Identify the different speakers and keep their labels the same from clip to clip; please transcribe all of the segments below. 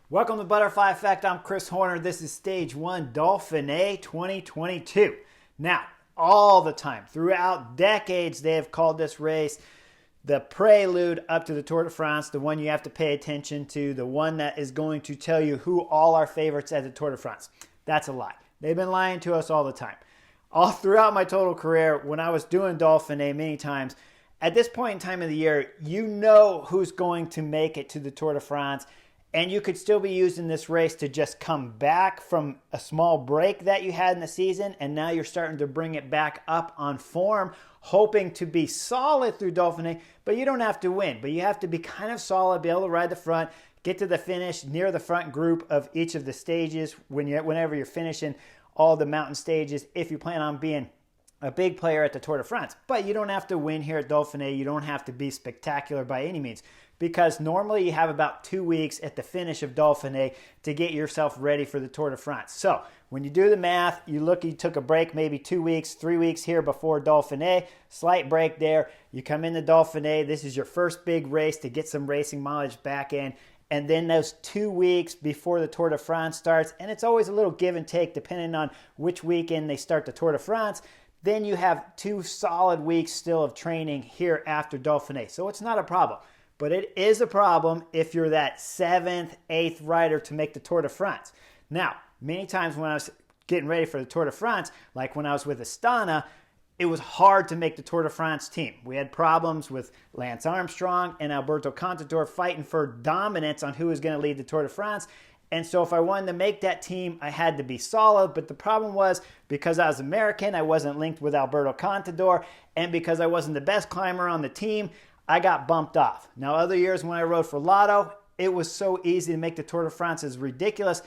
Speaker 1: Welcome to Butterfly Effect. I'm Chris Horner. This is Stage 1 Dauphine 2022. Now, all the time, throughout decades, they have called this race the prelude up to the Tour de France, the one you have to pay attention to, the one that is going to tell you who all our favorites at the Tour de France. That's a lie. They've been lying to us all the time. All throughout my total career, when I was doing Dauphine many times, at this point in time of the year, you know who's going to make it to the Tour de France. And you could still be using this race to just come back from a small break that you had in the season, and now you're starting to bring it back up on form, hoping to be solid through Dauphine, but you don't have to win. But you have to be kind of solid, be able to ride the front, get to the finish near the front group of each of the stages whenever you're finishing all the mountain stages, if you plan on being a big player at the Tour de France. But you don't have to win here at Dauphine. You don't have to be spectacular by any means, because normally you have about 2 weeks at the finish of Dauphine to get yourself ready for the Tour de France. So when you do the math, you took a break, maybe 2 weeks, 3 weeks here before Dauphine, slight break there. You come into Dauphine. This is your first big race to get some racing mileage back in. And then those 2 weeks before the Tour de France starts, and it's always a little give and take depending on which weekend they start the Tour de France. Then you have 2 solid weeks still of training here after Dauphine. So it's not a problem. But it is a problem if you're that 7th, 8th rider to make the Tour de France. Now, many times when I was getting ready for the Tour de France, like when I was with Astana, it was hard to make the Tour de France team. We had problems with Lance Armstrong and Alberto Contador fighting for dominance on who was going to lead the Tour de France. And so if I wanted to make that team, I had to be solid. But the problem was, because I was American, I wasn't linked with Alberto Contador. And because I wasn't the best climber on the team, I got bumped off. Now, other years when I rode for Lotto, it was so easy to make the Tour de France. Is ridiculous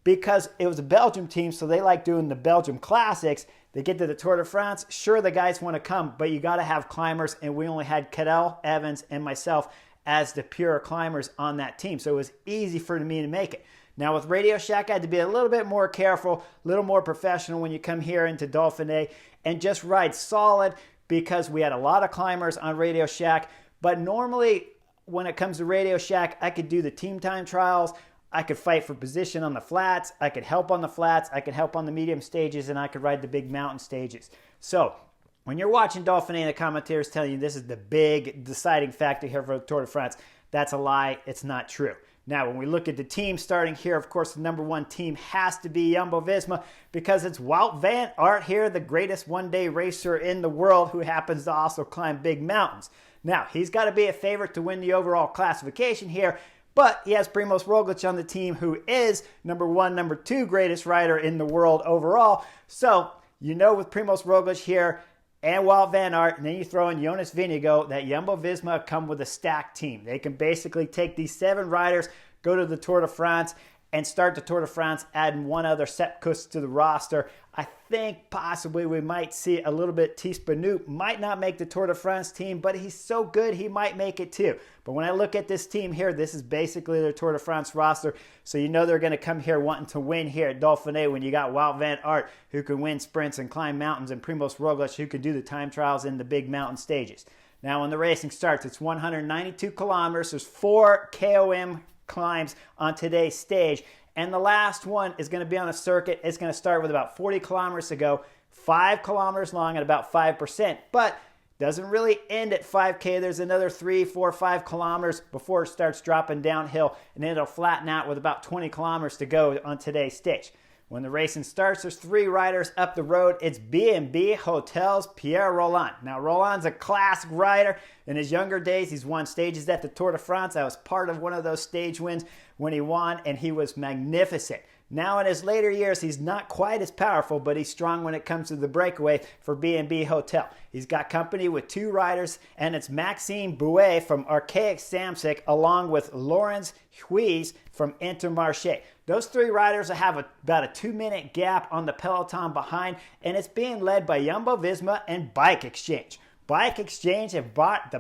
Speaker 1: because it was a Belgium team, so they like doing the Belgium Classics. They get to the Tour de France. Sure, the guys want to come, but you got to have climbers, and we only had Cadel, Evans, and myself as the pure climbers on that team, so it was easy for me to make it. Now, with Radio Shack, I had to be a little bit more careful, a little more professional when you come here into Dauphine, and just ride solid, because we had a lot of climbers on Radio Shack. But normally, when it comes to Radio Shack, I could do the team time trials. I could fight for position on the flats. I could help on the flats. I could help on the medium stages, and I could ride the big mountain stages. So when you're watching Dauphine and the commentators telling you this is the big deciding factor here for the Tour de France, that's a lie. It's not true. Now, when we look at the team starting here, of course, the number 1 team has to be Jumbo-Visma, because it's Wout van Aert here, the greatest one-day racer in the world, who happens to also climb big mountains. Now, he's got to be a favorite to win the overall classification here, but he has Primoz Roglic on the team, who is number 1, number 2 greatest rider in the world overall. So, you know, with Primoz Roglic here and Wout van Aert, and then you throw in Jonas Vingegaard, that Jumbo-Visma come with a stacked team. They can basically take these 7 riders, go to the Tour de France, and start the Tour de France, adding one other Sepp Kuss to the roster. I think possibly we might see a little bit. Thies Benoot might not make the Tour de France team, but he's so good he might make it too. But when I look at this team here, this is basically their Tour de France roster. So you know they're going to come here wanting to win here at Dauphine, when you got Wout van Aert, who can win sprints and climb mountains, and Primoz Roglic, who can do the time trials in the big mountain stages. Now when the racing starts, it's 192 kilometers. There's 4 KOM climbs on today's stage, and the last one is going to be on a circuit. It's going to start with about 40 kilometers to go, 5 kilometers long at about 5%, but doesn't really end at 5K. There's another 3, 4, 5 kilometers before it starts dropping downhill, and then it'll flatten out with about 20 kilometers to go on today's stage. When the racing starts, there's 3 riders up the road. It's B&B Hotels' Pierre Rolland. Now, Rolland's a classic rider. In his younger days, he's won stages at the Tour de France. I was part of one of those stage wins when he won, and he was magnificent. Now, in his later years, he's not quite as powerful, but he's strong when it comes to the breakaway for B&B Hotel. He's got company with 2 riders, and it's Maxime Bouet from Archaic Samsic, along with Laurens Huys from Intermarché. Those 3 riders have about a 2-minute gap on the peloton behind, and it's being led by Jumbo-Visma and Bike Exchange. Bike Exchange have bought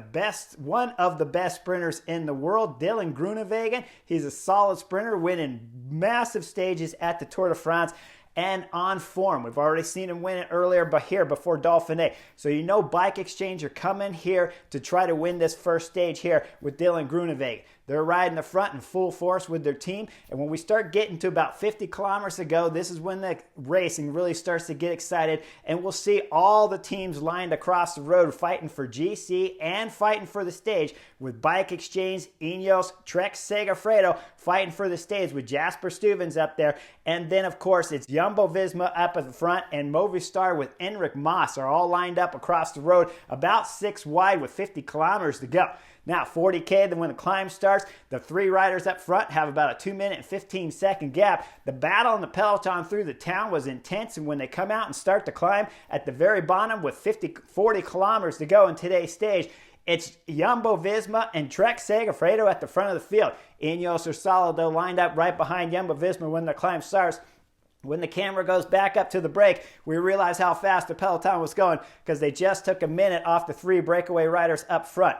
Speaker 1: one of the best sprinters in the world, Dylan Groenewegen. He's a solid sprinter, winning massive stages at the Tour de France and on form. We've already seen him win it earlier, but here before Dauphine. So you know Bike Exchange are coming here to try to win this first stage here with Dylan Groenewegen. They're riding the front in full force with their team. And when we start getting to about 50 kilometers to go, this is when the racing really starts to get excited. And we'll see all the teams lined across the road fighting for GC and fighting for the stage, with Bike Exchange, Ineos, Trek Segafredo fighting for the stage with Jasper Stuyvesant up there. And then, of course, it's Jumbo-Visma up at the front, and Movistar with Enric Mas are all lined up across the road, about 6 wide with 50 kilometers to go. Now, 40K, then when the climb starts, the 3 riders up front have about a 2-minute and 15-second gap. The battle in the peloton through the town was intense, and when they come out and start to climb at the very bottom with 40 kilometers to go in today's stage, it's Jumbo-Visma and Trek Segafredo at the front of the field. Ineos are solid, though, lined up right behind Jumbo-Visma when the climb starts. When the camera goes back up to the break, we realize how fast the peloton was going because they just took a minute off the 3 breakaway riders up front.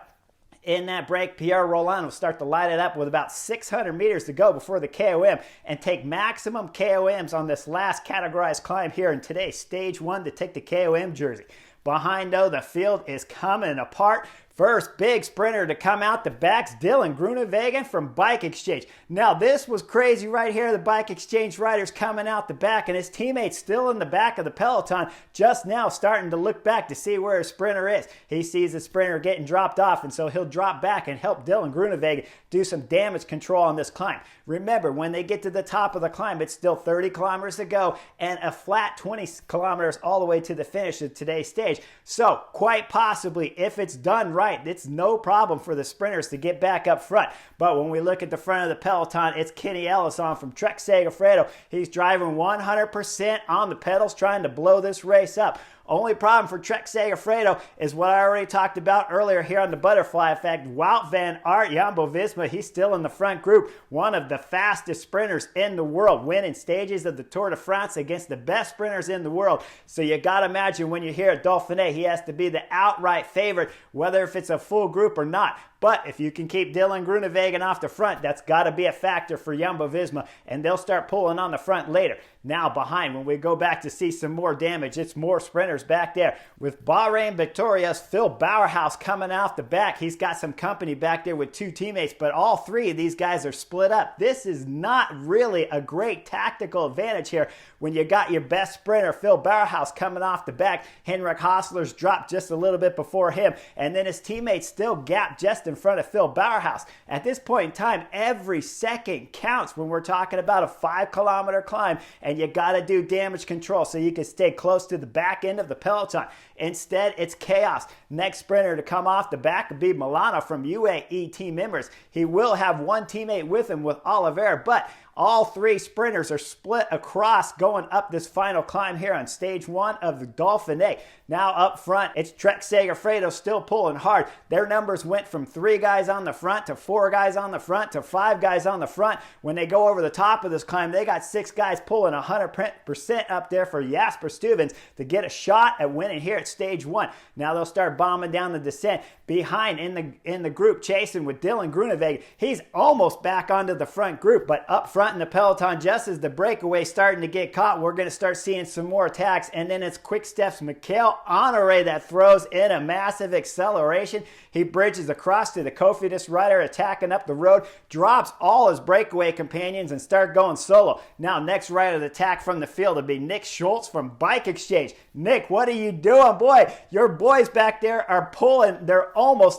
Speaker 1: In that break, Pierre Rolland will start to light it up with about 600 meters to go before the KOM and take maximum KOMs on this last categorized climb here in today's stage 1 to take the KOM jersey. Behind, though, the field is coming apart. First big sprinter to come out the back's Dylan Groenewegen from Bike Exchange. Now, this was crazy right here. The Bike Exchange riders coming out the back, and his teammates still in the back of the peloton, just now starting to look back to see where his sprinter is. He sees the sprinter getting dropped off, and so he'll drop back and help Dylan Groenewegen do some damage control on this climb. Remember, when they get to the top of the climb, it's still 30 kilometers to go and a flat 20 kilometers all the way to the finish of today's stage. So, quite possibly, if it's done right, it's no problem for the sprinters to get back up front. But when we look at the front of the peloton, it's Kenny Ellis on from Trek Segafredo. He's driving 100% on the pedals, trying to blow this race up. Only problem for Trek Segafredo is what I already talked about earlier here on the butterfly effect. Wout van Aert, Jumbo-Visma, he's still in the front group. One of the fastest sprinters in the world, winning stages of the Tour de France against the best sprinters in the world. So you got to imagine when you're here at Dauphine, he has to be the outright favorite, whether if it's a full group or not. But if you can keep Dylan Groenewegen off the front, that's got to be a factor for Jumbo-Visma, and they'll start pulling on the front later. Now behind, when we go back to see some more damage, it's more sprinters back there. With Bahrain Victoria's Phil Bauerhaus coming off the back, he's got some company back there with 2 teammates, but all 3 of these guys are split up. This is not really a great tactical advantage here when you got your best sprinter, Phil Bauerhaus, coming off the back. Henrik Hosler's dropped just a little bit before him, and then his teammates still gap just in front of Phil Bauerhaus. At this point in time, every second counts when we're talking about a 5-kilometer climb, and you got to do damage control so you can stay close to the back end of the peloton. Instead, it's chaos. Next sprinter to come off the back will be Milano from UAE team members. He will have 1 teammate with him with Oliveira, but all 3 sprinters are split across going up this final climb here on stage 1 of the Dauphine. Now up front, it's Trek Segafredo still pulling hard. Their numbers went from 3 guys on the front to 4 guys on the front to 5 guys on the front. When they go over the top of this climb, they got 6 guys pulling 100% up there for Jasper Stuyvesant to get a shot at winning here at stage 1. Now they'll start bombing down the descent. Behind in the group chasing with Dylan Groenewegen, he's almost back onto the front group, but up front in the peloton, just as the breakaway starting to get caught, we're going to start seeing some more attacks, and then it's Quick Step's Mikel Honore that throws in a massive acceleration. He bridges across to the Cofidis rider attacking up the road, drops all his breakaway companions and start going solo. Now next rider to attack from the field will be Nick Schultz from Bike Exchange. Nick, what are you doing? Boy, your boys back there are pulling.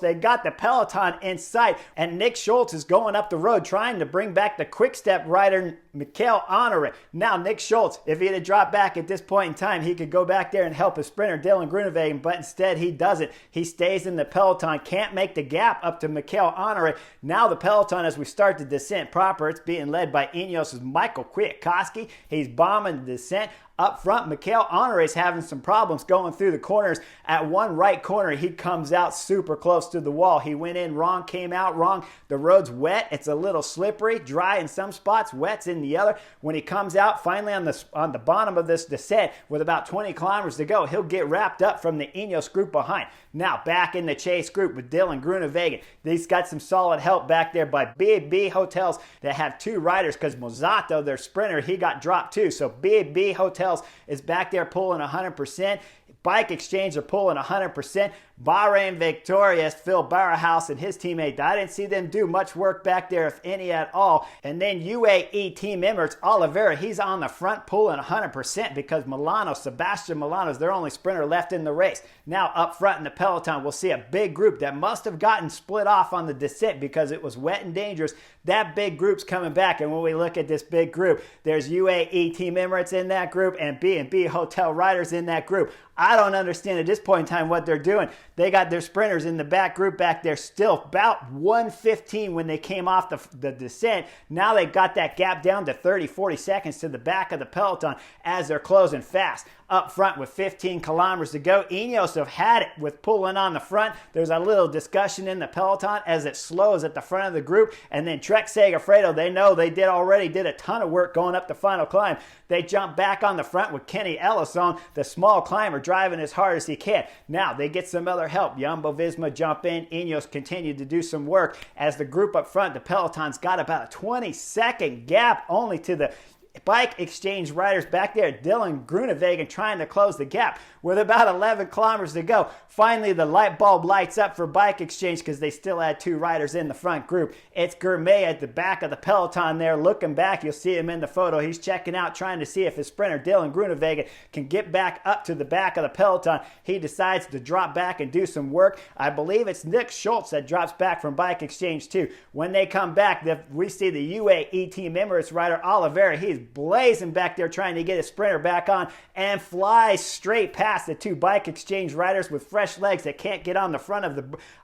Speaker 1: They got the peloton in sight, and Nick Schultz is going up the road trying to bring back the Quick Step rider Mikel Honore. Now Nick Schultz, if he had dropped back at this point in time, he could go back there and help his sprinter Dylan Groenewegen, but instead he doesn't. He stays in the peloton, can't make the gap up to Mikel Honore. Now the peloton, as we start the descent proper, it's being led by Ineos' Michael Kwiatkowski. He's bombing the descent. Up front, Mikel Honore is having some problems going through the corners. At one right corner, he comes out super close to the wall. He went in wrong, came out wrong. The road's wet. It's a little slippery, dry in some spots, wet's in the other. When he comes out finally on the bottom of this descent with about 20 kilometers to go, he'll get wrapped up from the Ineos group behind. Now back in the chase group with Dylan Groenewegen. He's got some solid help back there by B&B Hotels that have 2 riders because Mozzato, their sprinter, he got dropped too. So B&B Hotels is back there pulling 100%. Bike Exchange are pulling 100%. Bahrain victorious, Phil Bauerhaus and his teammate. I didn't see them do much work back there, if any at all. And then UAE Team Emirates, Oliveira, he's on the front pulling 100% because Sebastian Milano's their only sprinter left in the race. Now up front in the peloton, we'll see a big group that must have gotten split off on the descent because it was wet and dangerous. That big group's coming back, and when we look at this big group, there's UAE Team Emirates in that group and B&B Hotel Riders in that group. I don't understand at this point in time what they're doing. They got their sprinters in the back group back there still about 1:15 when they came off the descent. Now they got that gap down to 30, 40 seconds to the back of the peloton as they're closing fast. Up front with 15 kilometers to go. Ineos have had it with pulling on the front. There's a little discussion in the peloton as it slows at the front of the group. And then Trek Segafredo, they know they already did a ton of work going up the final climb. They jump back on the front with Kenny Ellison, the small climber, driving as hard as he can. Now they get some other help. Jumbo-Visma jump in. Ineos continue to do some work as the group up front, the peloton's got about a 20-second gap only to the Bike Exchange riders back there. Dylan Groenewegen trying to close the gap with about 11 kilometers to go. Finally, the light bulb lights up for Bike Exchange because they still had two riders in the front group. It's Gourmet at the back of the peloton there looking back. You'll see him in the photo. He's checking out, trying to see if his sprinter, Dylan Groenewegen, can get back up to the back of the peloton. He decides to drop back and do some work. I believe it's Nick Schultz that drops back from Bike Exchange too. When they come back, we see the UAE Team Emirates rider, Oliveira. He's blazing back there trying to get his sprinter back on and flies straight past the two Bike Exchange riders with fresh legs that can't get on the front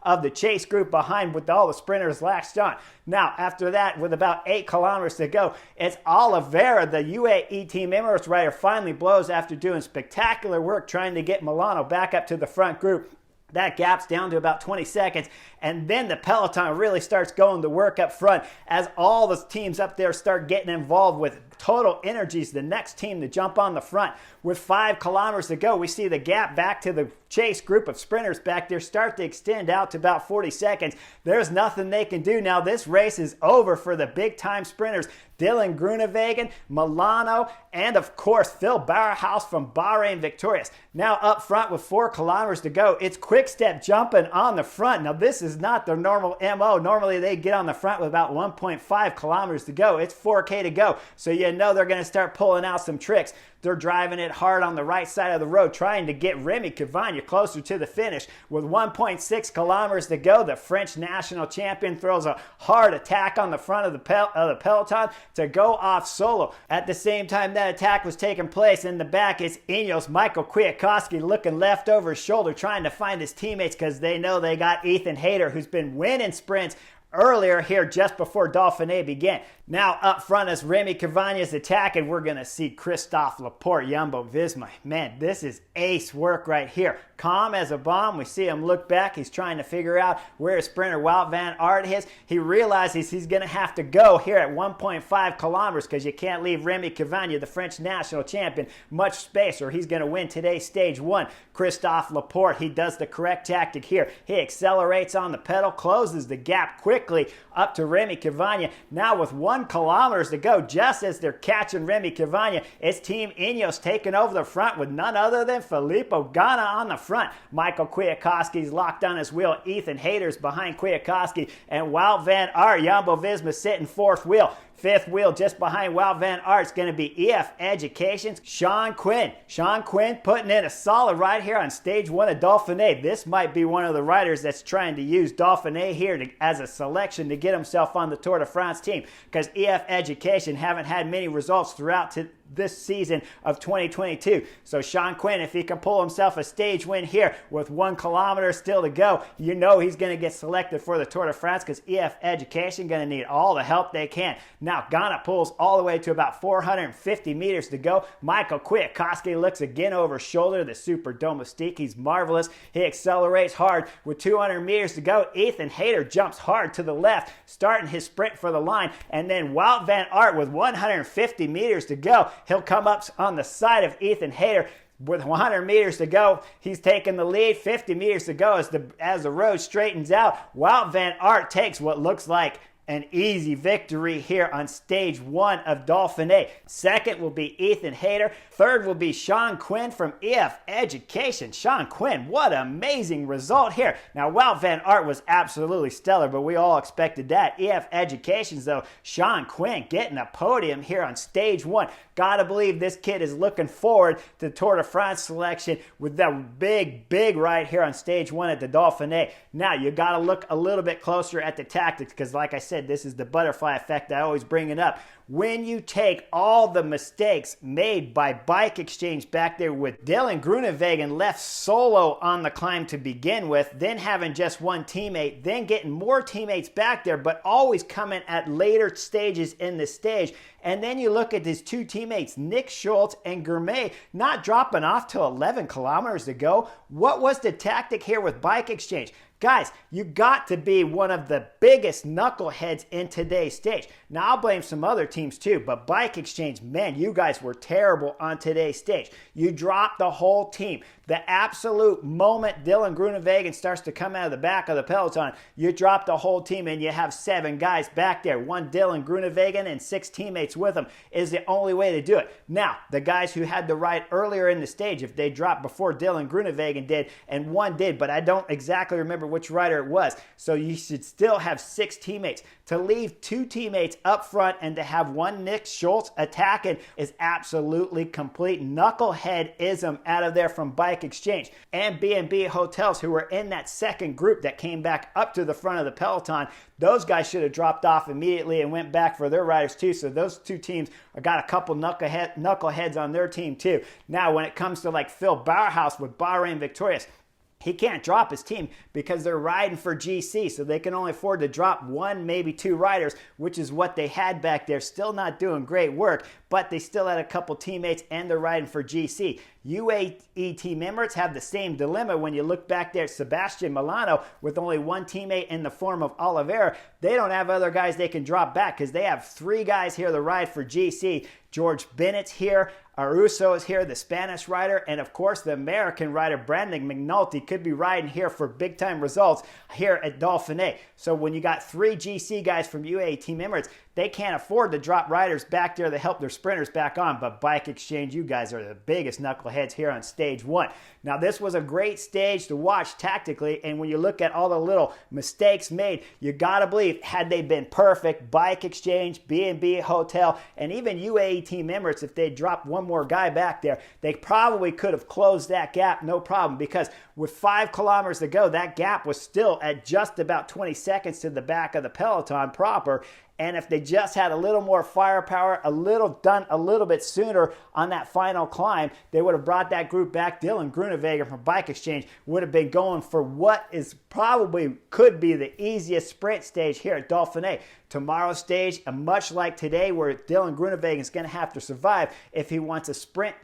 Speaker 1: of the chase group behind with all the sprinters latched on. Now, after that, with about 8 kilometers to go, it's Oliveira, the UAE Team Emirates rider, finally blows after doing spectacular work trying to get Milano back up to the front group. That gap's down to about 20 seconds, and then the peloton really starts going to work up front as all the teams up there start getting involved with Total Energies, the next team to jump on the front. With 5 kilometers to go, we see the gap back to the chase group of sprinters back there start to extend out to about 40 seconds. There's nothing they can do now. This race is over for the big-time sprinters. Dylan Groenewegen, Milano, and of course Phil Bauerhaus from Bahrain victorious. Now up front with 4 kilometers to go, it's Quick Step jumping on the front. Now this is not their normal MO. Normally they get on the front with about 1.5 kilometers to go. It's 4K to go. So you know they're going to start pulling out some tricks. They're driving it hard on the right side of the road, trying to get Remy Cavagna closer to the finish. With 1.6 kilometers to go, the French national champion throws a hard attack on the front of the peloton to go off solo. At the same time that attack was taking place, in the back is Ineos' Michael Kwiatkowski looking left over his shoulder, trying to find his teammates because they know they got Ethan Hayter, who's been winning sprints earlier here just before Dauphine began. Now up front as Remy Cavagna is attacking, we're going to see Christophe Laporte, Jumbo-Visma. Man, this is ace work right here. Calm as a bomb. We see him look back. He's trying to figure out where his sprinter Wout van Aert is. He realizes he's going to have to go here at 1.5 kilometers because you can't leave Remy Cavagna, the French national champion, much space or he's going to win today's stage 1. Christophe Laporte, he does the correct tactic here. He accelerates on the pedal, closes the gap quickly up to Remy Cavagna. Now with 1 kilometers to go, just as they're catching Remy Cavagna, it's Team Ineos taking over the front with none other than Filippo Ganna on the front. Michael Kwiatkowski's locked on his wheel. Ethan Hayter's behind Kwiatkowski, and Wout van Aert, Jumbo-Visma, sitting 4th wheel. 5th wheel just behind Wout van Aert is going to be EF Education's Sean Quinn. Sean Quinn putting in a solid ride here on stage 1 of Dauphine. This might be one of the riders that's trying to use Dauphine here as a selection to get himself on the Tour de France team because EF Education haven't had many results throughout this season of 2022. So Sean Quinn, if he can pull himself a stage win here with 1 kilometer still to go, you know he's going to get selected for the Tour de France because EF Education going to need all the help they can. Now Ganna pulls all the way to about 450 meters to go. Michael Kwiatkowski looks again over his shoulder. The super domestique, he's marvelous. He accelerates hard with 200 meters to go. Ethan Hayter jumps hard to the left, starting his sprint for the line. And then Wout van Aert with 150 meters to go. He'll come up on the side of Ethan Hayter. With 100 meters to go, he's taking the lead. 50 meters to go as the road straightens out. Wout van Aert takes what looks like an easy victory here on stage 1 of Dauphine. Second will be Ethan Hayter. Third will be Sean Quinn from EF Education. Sean Quinn, what an amazing result here. Now, Wout van Aert was absolutely stellar, but we all expected that. EF Education's, though, Sean Quinn getting a podium here on stage 1. Gotta believe this kid is looking forward to Tour de France selection with that big ride here on stage 1 at the Dauphine. Now, you gotta look a little bit closer at the tactics because, like I said, this is the butterfly effect. I always bring it up. When you take all the mistakes made by Bike Exchange back there with Dylan Groenewegen left solo on the climb to begin with, then having just one teammate, then getting more teammates back there, but always coming at later stages in the stage. And then you look at his two teammates, Nick Schultz and Gourmet, not dropping off till 11 kilometers to go. What was the tactic here with Bike Exchange? Guys, you got to be one of the biggest knuckleheads in today's stage. Now, I'll blame some other teams too, but Bike Exchange, man, you guys were terrible on today's stage. You dropped the whole team. The absolute moment Dylan Groenewegen starts to come out of the back of the peloton, you drop the whole team and you have 7 guys back there. One Dylan Groenewegen and 6 teammates with him is the only way to do it. Now, the guys who had the ride earlier in the stage, if they dropped before Dylan Groenewegen did, and one did, but I don't exactly remember which rider it was. So you should still have 6 teammates. To leave 2 teammates up front and to have one Nick Schultz attacking is absolutely complete knuckleheadism out of there from Bike Exchange. And B&B Hotels, who were in that second group that came back up to the front of the peloton, those guys should have dropped off immediately and went back for their riders too. So those 2 teams got a couple knuckleheads on their team too. Now, when it comes to like Phil Bauerhaus with Bahrain Victorious, he can't drop his team because they're riding for GC, so they can only afford to drop 1, maybe 2 riders, which is what they had back there. Still not doing great work, but they still had a couple teammates and they're riding for GC. UAE team members have the same dilemma when you look back there at Sebastian Milano with only 1 teammate in the form of Oliveira. They don't have other guys they can drop back because they have 3 guys here to ride for GC. George Bennett's here, Aruso is here, the Spanish rider, and of course the American rider Brandon McNulty could be riding here for big time results here at Dauphine. So when you got 3 GC guys from UAE Team Emirates, they can't afford to drop riders back there to help their sprinters back on. But Bike Exchange, you guys are the biggest knuckleheads here on stage 1. Now, this was a great stage to watch tactically. And when you look at all the little mistakes made, you got to believe, had they been perfect, Bike Exchange, B&B Hotel, and even UAE Team Emirates, if they dropped one more guy back there, they probably could have closed that gap, no problem. Because with 5 kilometers to go, that gap was still at just about 20 seconds to the back of the peloton proper. And if they just had a little more firepower, done a little bit sooner on that final climb, they would have brought that group back. Dylan Groenewegen from Bike Exchange would have been going for what is probably could be the easiest sprint stage here at Dauphine. Tomorrow's stage, much like today, where Dylan Groenewegen is going to have to survive if he wants a sprint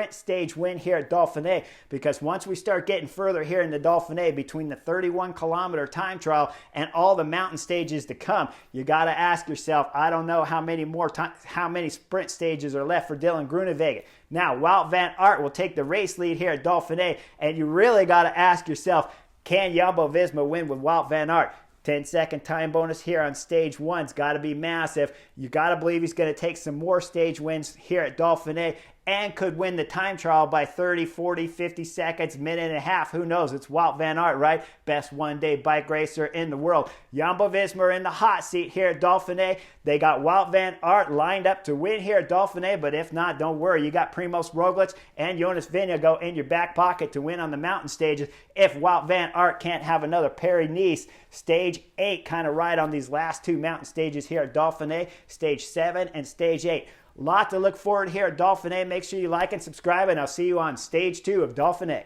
Speaker 1: stage win here at Dauphine. Because once we start getting further here in the Dauphine, between the 31-kilometer time trial and all the mountain stages to come, you got to ask yourself, I don't know how many sprint stages are left for Dylan Groenewegen. Now, Wout van Aert will take the race lead here at Dauphine, and you really got to ask yourself, can Jumbo-Visma win with Wout van Aert? 10-second time bonus here on stage 1's got to be massive. You got to believe he's going to take some more stage wins here at Dauphine and could win the time trial by 30, 40, 50 seconds, minute and a half. Who knows? It's Wout van Aert, right? Best one-day bike racer in the world. Jumbo-Visma are in the hot seat here at Dauphine. They got Wout van Aert lined up to win here at Dauphine, but if not, don't worry. You got Primoz Roglic and Jonas Vingegaard in your back pocket to win on the mountain stages if Wout van Aert can't have another Paris-Nice Stage 8 kind of ride on these last 2 mountain stages here at Dauphine, Stage 7 and Stage 8. Lot to look forward here at Dauphine. Make sure you like and subscribe, and I'll see you on Stage 2 of Dauphine.